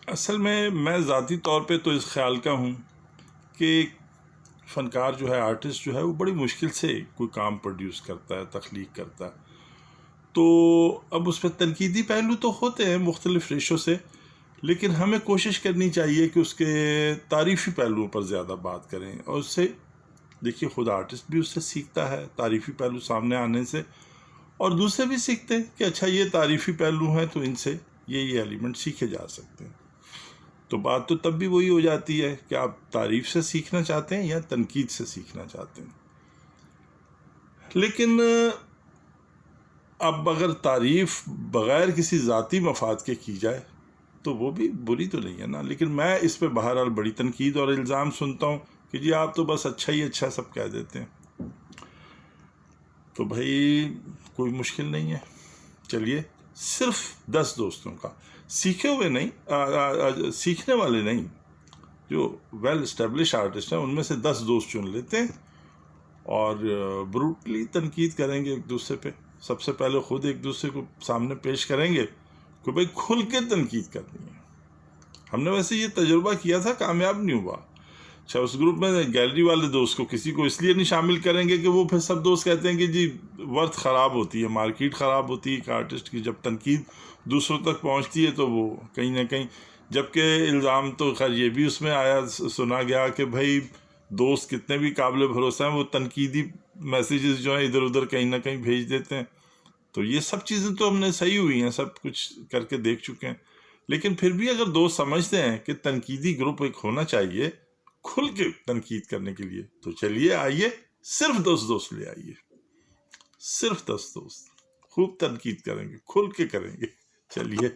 اصل میں ذاتی طور پہ تو اس خیال کا ہوں کہ فنکار جو ہے، آرٹسٹ جو ہے، وہ بڑی مشکل سے کوئی کام پروڈیوس کرتا ہے، تخلیق کرتا ہے. تو اب اس پہ تنقیدی پہلو تو ہوتے ہیں مختلف ریشوں سے، لیکن ہمیں کوشش کرنی چاہیے کہ اس کے تعریفی پہلوؤں پر زیادہ بات کریں. اور اس سے دیکھیے، خود آرٹسٹ بھی اس سے سیکھتا ہے تعریفی پہلو سامنے آنے سے، اور دوسرے بھی سیکھتے ہیں کہ اچھا یہ تعریفی پہلو ہیں تو ان سے یہ ایلیمنٹ سیکھے جا سکتے ہیں. تو بات تو تب بھی وہی ہو جاتی ہے کہ آپ تعریف سے سیکھنا چاہتے ہیں یا تنقید سے سیکھنا چاہتے ہیں. لیکن اب اگر تعریف بغیر کسی ذاتی مفاد کے کی جائے تو وہ بھی بری تو نہیں ہے نا. لیکن میں اس پہ بہرحال بڑی تنقید اور الزام سنتا ہوں کہ جی آپ تو بس اچھا ہی اچھا سب کہہ دیتے ہیں. تو بھائی کوئی مشکل نہیں ہے، چلیے صرف 10 دوستوں کا، سیکھے ہوئے نہیں، سیکھنے والے نہیں، جو ویل اسٹیبلش آرٹسٹ ہیں ان میں سے 10 دوست چن لیتے ہیں اور بروٹلی تنقید کریں گے ایک دوسرے پہ. سب سے پہلے خود ایک دوسرے کو سامنے پیش کریں گے کہ بھائی کھل کے تنقید کرنی ہے. ہم نے ویسے یہ تجربہ کیا تھا، کامیاب نہیں ہوا. اچھا، اس گروپ میں گیلری والے دوست کو کسی کو اس لیے نہیں شامل کریں گے کہ وہ پھر سب دوست کہتے ہیں کہ جی ورتھ خراب ہوتی ہے، مارکیٹ خراب ہوتی ہے ایک آرٹسٹ کی. جب تنقید دوسروں تک پہنچتی ہے تو وہ کہیں نہ کہیں، جبکہ الزام تو خیر یہ بھی اس میں آیا، سنا گیا کہ بھائی دوست کتنے بھی قابل بھروسہ ہیں وہ تنقیدی میسیجز جو ہیں ادھر ادھر کہیں نہ کہیں بھیج دیتے ہیں. تو یہ سب چیزیں تو ہم نے صحیح ہوئی ہیں، سب کچھ کر کے دیکھ چکے ہیں. لیکن پھر بھی اگر دوست سمجھتے ہیں کہ تنقیدی گروپ ایک ہونا چاہیے کھل کے تنقید کرنے کے لیے، تو چلیے آئیے، صرف 10 دوست لے آئیے، صرف 10 دوست خوب تنقید کریں گے، کھل کے کریں گے. چلیے.